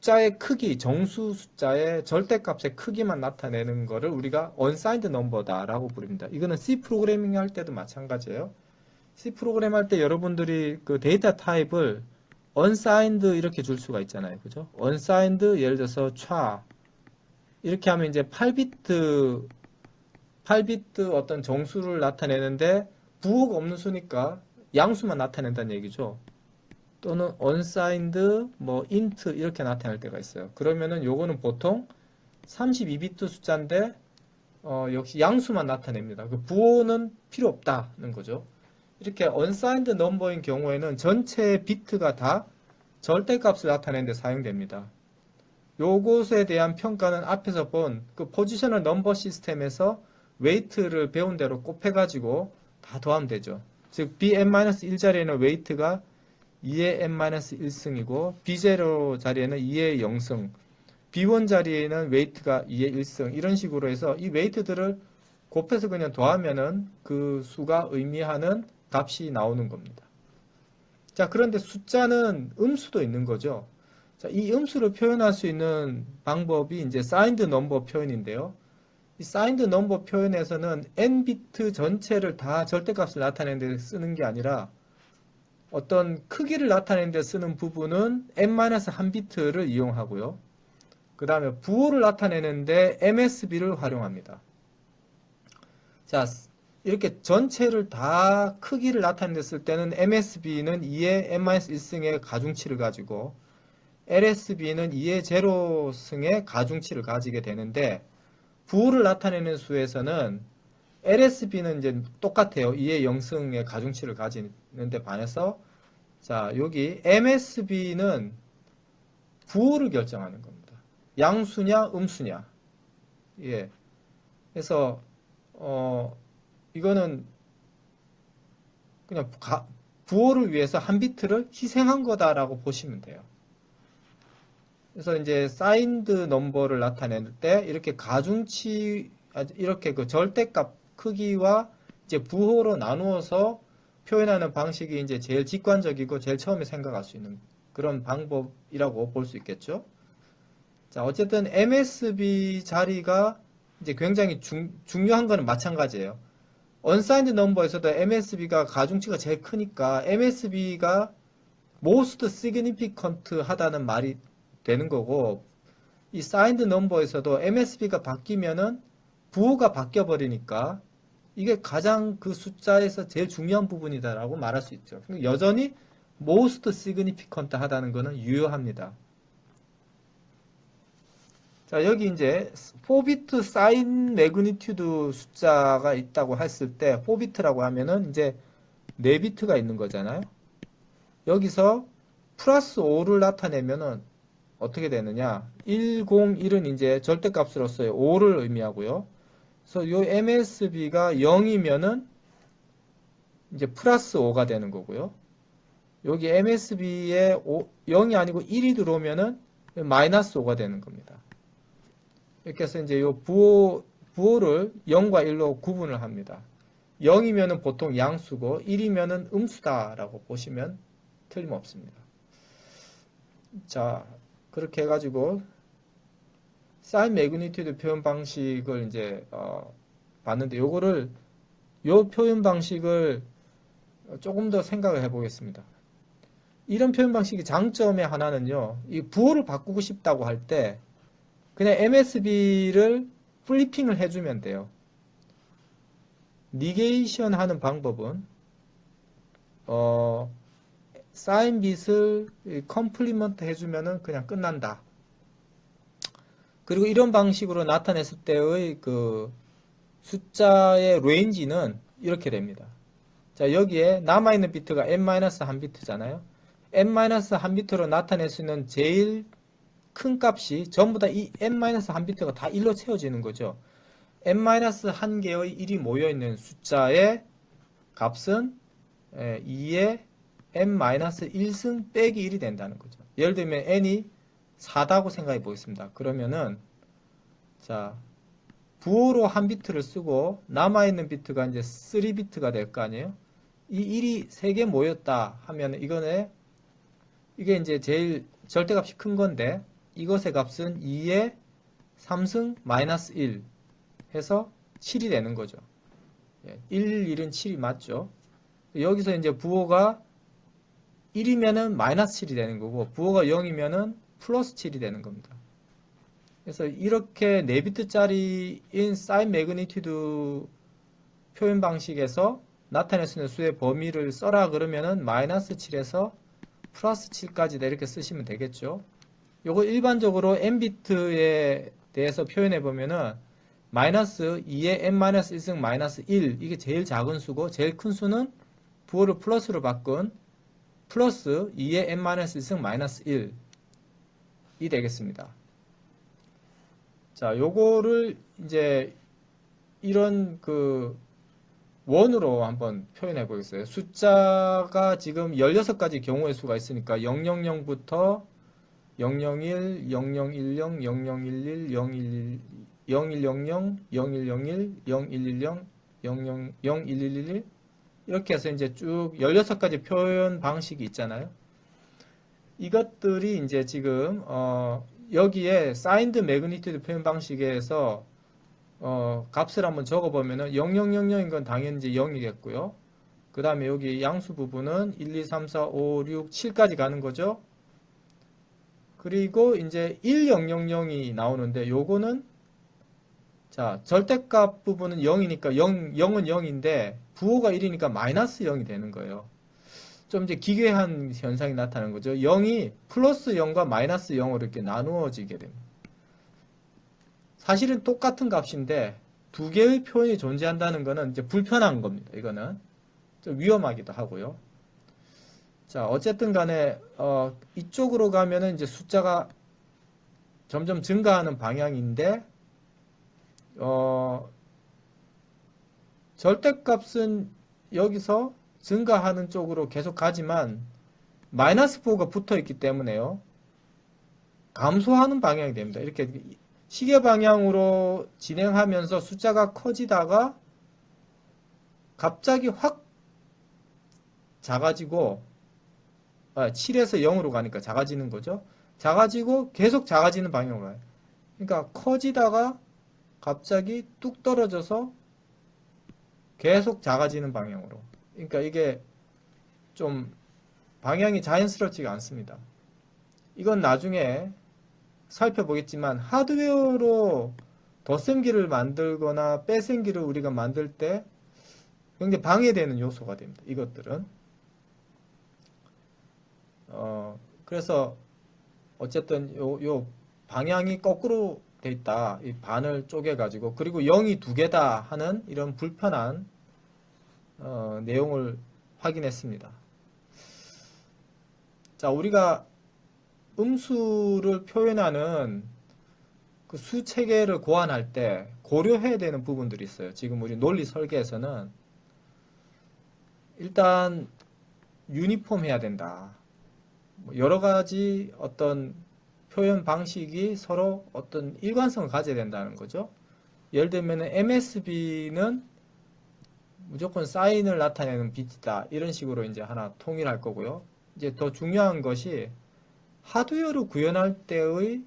숫자의 크기, 정수 숫자의 절대값의 크기만 나타내는 거를 우리가 unsigned number다라고 부릅니다. 이거는 C 프로그래밍 할 때도 마찬가지예요. C 프로그램 할 때 여러분들이 그 데이터 타입을 unsigned 이렇게 줄 수가 있잖아요. 그죠? unsigned 예를 들어서 차 이렇게 하면 이제 8비트 어떤 정수를 나타내는데 부호가 없는 수니까 양수만 나타낸다는 얘기죠. 또는 unsigned 뭐 int 이렇게 나타날 때가 있어요. 그러면은 요거는 보통 32비트 숫자인데 역시 양수만 나타냅니다. 그 부호는 필요 없다는 거죠. 이렇게 unsigned number인 경우에는 전체 비트가 다 절대값을 나타내는 데 사용됩니다. 요것에 대한 평가는 앞에서 본 그 포지셔널 넘버 시스템에서 웨이트를 배운 대로 곱해가지고 다 더하면 되죠. 즉 bn-1 자리에는 웨이트가 2의 n-1승이고 b0 자리에는 2의 0승, b1 자리에는 웨이트가 2의 1승 이런 식으로 해서 이 웨이트들을 곱해서 그냥 더하면은 그 수가 의미하는 값이 나오는 겁니다. 자, 그런데 숫자는 음수도 있는 거죠. 자, 이 음수를 표현할 수 있는 방법이 이제 signed number 표현인데요. 이 signed number 표현에서는 n비트 전체를 다 절대값을 나타내는 데 쓰는 게 아니라 어떤 크기를 나타내는 데 쓰는 부분은 n-1비트를 이용하고요. 그 다음에 부호를 나타내는데 MSB를 활용합니다. 자, 이렇게 전체를 다 크기를 나타내는 데 쓸 때는 MSB는 2의 n-1승의 가중치를 가지고 LSB는 2의 제로승의 가중치를 가지게 되는데 부호를 나타내는 수에서는 LSB는 이제 똑같아요. 2의 0승의 가중치를 가지는데 반해서 자, 여기 MSB는 부호를 결정하는 겁니다. 양수냐, 음수냐. 예. 그래서, 이거는 그냥 부호를 위해서 한 비트를 희생한 거다라고 보시면 돼요. 그래서 이제 사인드 넘버를 나타낼 때 이렇게 가중치, 이렇게 그 절대값 크기와 이제 부호로 나누어서 표현하는 방식이 이제 제일 직관적이고 제일 처음에 생각할 수 있는 그런 방법이라고 볼 수 있겠죠. 자, 어쨌든 MSB 자리가 이제 굉장히 중요한 거는 마찬가지예요. unsigned number에서도 MSB가 가중치가 제일 크니까 MSB가 most significant 하다는 말이 되는 거고, 이 signed number에서도 MSB가 바뀌면은 부호가 바뀌어 버리니까 이게 가장 그 숫자에서 제일 중요한 부분이다라고 말할 수 있죠. 여전히 most significant 하다는 것은 유효합니다. 자, 여기 이제 4비트 sign magnitude 숫자가 있다고 했을 때 4비트라고 하면은 이제 4비트가 있는 거잖아요. 여기서 플러스 5를 나타내면은 어떻게 되느냐? 101은 이제 절대값으로서의 5를 의미하고요. 그래서 요 MSB가 0이면은 이제 플러스 5가 되는 거고요. 여기 MSB에 0이 아니고 1이 들어오면은 마이너스 5가 되는 겁니다. 이렇게 해서 이제 요 부호를 0과 1로 구분을 합니다. 0이면은 보통 양수고 1이면은 음수다라고 보시면 틀림없습니다. 자, 그렇게 해가지고 사인 매그니튜드 표현 방식을 이제 봤는데 요 표현 방식을 조금 더 생각을 해보겠습니다. 이런 표현 방식의 장점의 하나는요, 이 부호를 바꾸고 싶다고 할 때 그냥 MSB를 플리핑을 해주면 돼요. 니게이션 하는 방법은 사인 빛을 컴플리먼트 해주면은 그냥 끝난다. 그리고 이런 방식으로 나타냈을 때의 그 숫자의 레인지는 이렇게 됩니다. 자, 여기에 남아있는 비트가 n-1비트잖아요. n-1비트로 나타낼 수 있는 제일 큰 값이 전부 다 이 n-1비트가 다 1로 채워지는 거죠. n-1개의 1이 모여있는 숫자의 값은 2의 n-1승 빼기 1이 된다는 거죠. 예를 들면 n이 4다고 생각해 보겠습니다. 그러면은 자, 부호로 한 비트를 쓰고 남아있는 비트가 이제 3비트가 될 거 아니에요? 이 1이 3개 모였다 하면 이게 이제 제일 절대값이 큰 건데 이것의 값은 2의 3승 마이너스 1 해서 7이 되는 거죠. 1, 1은 7이 맞죠. 여기서 이제 부호가 1이면은 마이너스 7이 되는 거고 부호가 0이면은 플러스 7이 되는 겁니다. 그래서 이렇게 4비트짜리인 사인 매그니튜드 표현 방식에서 나타낼 수 있는 수의 범위를 써라 그러면은 마이너스 7에서 플러스 7까지 이렇게 쓰시면 되겠죠. 요거 일반적으로 n비트에 대해서 표현해 보면은 마이너스 2의 n-1승 마이너스 1 이게 제일 작은 수고 제일 큰 수는 부호를 플러스로 바꾼 플러스 2의 n-1승 마이너스 1이 되겠습니다. 자, 요거를 이제 이런 그 원으로 한번 표현해 보겠어요. 숫자가 지금 16가지 경우의 수가 있으니까 000부터 001, 0010, 0011, 011, 0100, 0101, 0110, 0111 이렇게 해서 이제 쭉 16가지 표현 방식이 있잖아요. 이것들이 이제 지금 여기에 사인드 매그니튜드 표현 방식에서 값을 한번 적어보면은 0000인 건 당연히 이제 0이겠고요. 그 다음에 여기 양수 부분은 1, 2, 3, 4, 5, 6, 7까지 가는 거죠. 그리고 이제 1000이 나오는데 요거는 자 절대값 부분은 0이니까 0은 0인데 부호가 1이니까 마이너스 0이 되는 거예요. 좀 이제 기괴한 현상이 나타나는 거죠. 0이 플러스 0과 마이너스 0으로 이렇게 나누어지게 됩니다. 사실은 똑같은 값인데 두 개의 표현이 존재한다는 것은 이제 불편한 겁니다. 이거는 좀 위험하기도 하고요. 자, 어쨌든 간에 이쪽으로 가면은 이제 숫자가 점점 증가하는 방향인데 절대값은 여기서 증가하는 쪽으로 계속 가지만 마이너스 부호가 붙어 있기 때문에요. 감소하는 방향이 됩니다. 이렇게 시계 방향으로 진행하면서 숫자가 커지다가 갑자기 확 작아지고 7에서 0으로 가니까 작아지는 거죠. 작아지고 계속 작아지는 방향으로 가요. 그러니까 커지다가 갑자기 뚝 떨어져서 계속 작아지는 방향으로. 그러니까 이게 좀 방향이 자연스럽지가 않습니다. 이건 나중에 살펴보겠지만 하드웨어로 덧셈기를 만들거나 빼셈기를 우리가 만들 때 굉장히 방해되는 요소가 됩니다. 이것들은. 그래서 어쨌든 요 방향이 거꾸로 돼 있다. 이 반을 쪼개 가지고 그리고 0이 두 개다 하는 이런 불편한 내용을 확인했습니다. 자, 우리가 음수를 표현하는 그 수 체계를 고안할 때 고려해야 되는 부분들이 있어요. 지금 우리 논리 설계에서는 일단 유니폼 해야 된다. 여러 가지 어떤 표현 방식이 서로 어떤 일관성을 가져야 된다는 거죠. 예를 들면 MSB는 무조건 사인을 나타내는 빛이다. 이런 식으로 이제 하나 통일할 거고요. 이제 더 중요한 것이 하드웨어를 구현할 때의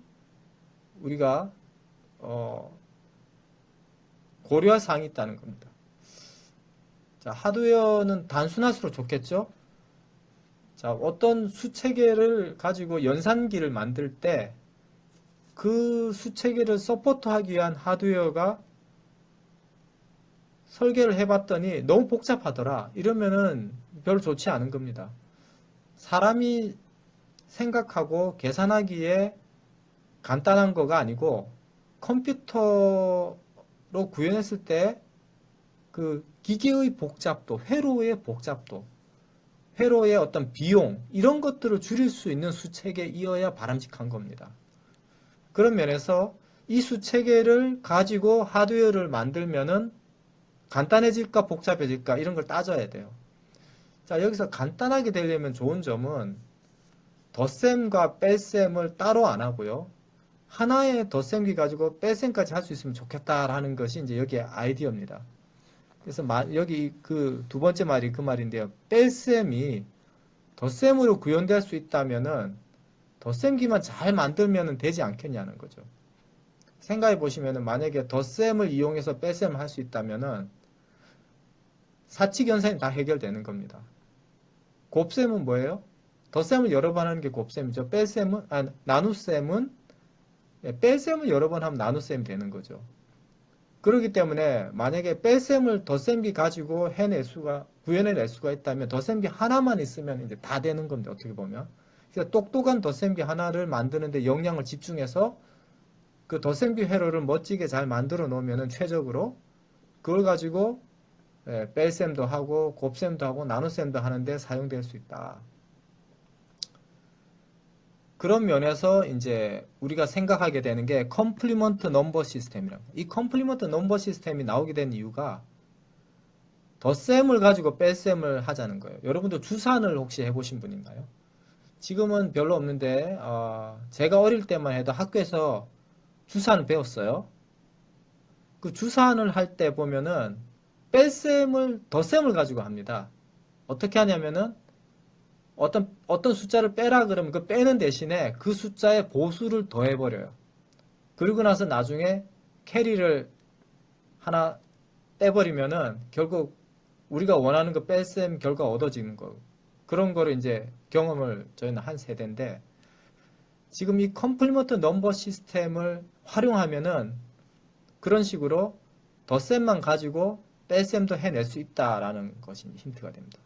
우리가 고려할 사항이 있다는 겁니다. 자, 하드웨어는 단순할수록 좋겠죠? 자, 어떤 수체계를 가지고 연산기를 만들 때 그 수체계를 서포트하기 위한 하드웨어가 설계를 해봤더니 너무 복잡하더라. 이러면은 별로 좋지 않은 겁니다. 사람이 생각하고 계산하기에 간단한 거가 아니고 컴퓨터로 구현했을 때 그 기계의 복잡도, 회로의 복잡도, 회로의 어떤 비용 이런 것들을 줄일 수 있는 수체계이어야 바람직한 겁니다. 그런 면에서 이 수체계를 가지고 하드웨어를 만들면은 간단해질까 복잡해질까 이런 걸 따져야 돼요. 자, 여기서 간단하게 되려면 좋은 점은 덧셈과 뺄셈을 따로 안 하고요. 하나의 덧셈기 가지고 뺄셈까지 할 수 있으면 좋겠다라는 것이 이제 여기의 아이디어입니다. 그래서 여기 그 두 번째 말이 그 말인데요. 뺄셈이 덧셈으로 구현될 수 있다면은 덧셈기만 잘 만들면 되지 않겠냐는 거죠. 생각해 보시면은 만약에 덧셈을 이용해서 뺄셈을 할 수 있다면은 사칙연산이 다 해결되는 겁니다. 곱셈은 뭐예요? 덧셈을 여러 번 하는 게 곱셈이죠. 뺄셈은 나눗셈은 뺄셈을 여러 번 하면 나눗셈이 되는 거죠. 그렇기 때문에 만약에 뺄셈을 덧셈기 가지고 구현해낼 수가 있다면 덧셈기 하나만 있으면 이제 다 되는 겁니다. 어떻게 보면. 그래서 똑똑한 덧셈기 하나를 만드는데 역량을 집중해서 그 덧셈기 회로를 멋지게 잘 만들어 놓으면 최적으로 그걸 가지고 뺄셈도 하고 곱셈도 하고 나눗셈도 하는데 사용될 수 있다. 그런 면에서 이제 우리가 생각하게 되는 게 컴플리먼트 넘버 시스템이라고. 이 컴플리먼트 넘버 시스템이 나오게 된 이유가 덧셈을 가지고 뺄셈을 하자는 거예요. 여러분도 주산을 혹시 해보신 분인가요? 지금은 별로 없는데 제가 어릴 때만 해도 학교에서 주산을 배웠어요. 그 주산을 할 때 보면은 덧셈을 가지고 합니다. 어떻게 하냐면은 어떤 숫자를 빼라 그러면 그 빼는 대신에 그 숫자에 보수를 더해버려요. 그리고 나서 나중에 캐리를 하나 떼버리면은 결국 우리가 원하는 그 뺄셈 결과 얻어지는 거. 그런 거를 이제 경험을 저희는 한 세대인데 지금 이 컴플리먼트 넘버 시스템을 활용하면은 그런 식으로 덧셈만 가지고 뺄셈도 해낼 수 있다라는 것이 힌트가 됩니다.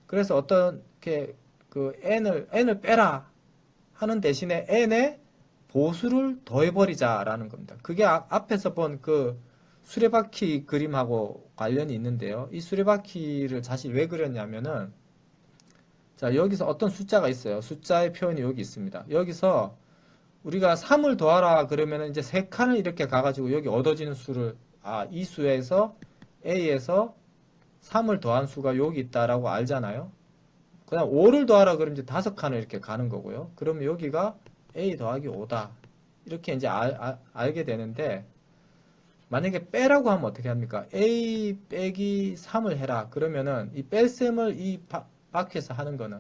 그래서 어떻게 그 n을 빼라 하는 대신에 n에 보수를 더해버리자라는 겁니다. 그게 앞에서 본 그 수레바퀴 그림하고 관련이 있는데요. 이 수레바퀴를 사실 왜 그렸냐면은 자 여기서 어떤 숫자가 있어요. 숫자의 표현이 여기 있습니다. 여기서 우리가 3을 더하라 그러면은 이제 3칸을 이렇게 가가지고 여기 얻어지는 수를 이 수에서 A에서 3을 더한 수가 여기 있다라고 알잖아요. 그 다음 5를 더하라 그러면 이제 5칸을 이렇게 가는 거고요. 그러면 여기가 A 더하기 5다. 이렇게 이제 알게 되는데 만약에 빼라고 하면 어떻게 합니까? A 빼기 3을 해라. 그러면은 이 뺄셈을 이 바퀴에서 하는 거는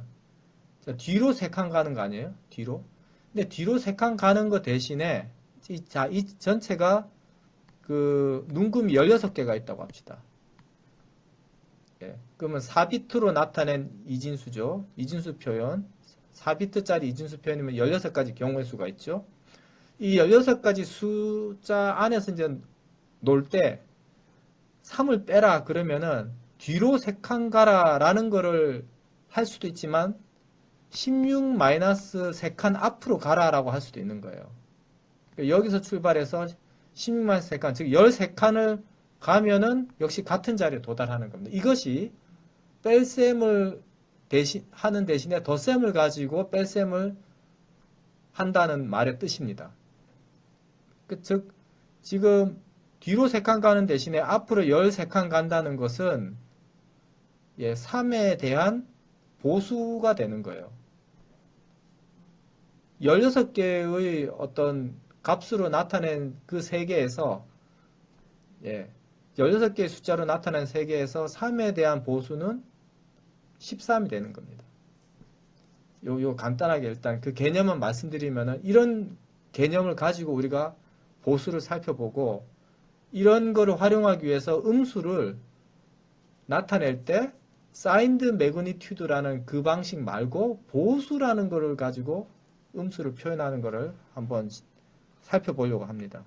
뒤로 3칸 가는 거 아니에요? 뒤로. 근데 뒤로 3칸 가는 거 대신에 이 전체가 그 눈금이 16개가 있다고 합시다. 그러면 4비트로 나타낸 이진수죠. 이진수 표현. 4비트짜리 이진수 표현이면 16가지 경우의 수가 있죠. 이 16가지 숫자 안에서 이제 놀 때 3을 빼라 그러면은 뒤로 3칸 가라 라는 거를 할 수도 있지만 16-3칸 앞으로 가라 라고 할 수도 있는 거예요. 여기서 출발해서 16-3칸, 즉 13칸을 가면은 역시 같은 자리에 도달하는 겁니다. 이것이 뺄셈을 하는 대신에 덧셈을 가지고 뺄셈을 한다는 말의 뜻입니다. 즉 지금 뒤로 3칸 가는 대신에 앞으로 13칸 간다는 것은 3에 대한 보수가 되는 거예요. 16개의 어떤 값으로 나타낸 그 세개에서 16개의 숫자로 나타난 세개에서 3에 대한 보수는 13이 되는 겁니다. 요 간단하게 일단 그 개념만 말씀드리면은 이런 개념을 가지고 우리가 보수를 살펴보고 이런 거를 활용하기 위해서 음수를 나타낼 때 사인드 매그니튜드라는 그 방식 말고 보수라는 거를 가지고 음수를 표현하는 거를 한번 살펴보려고 합니다.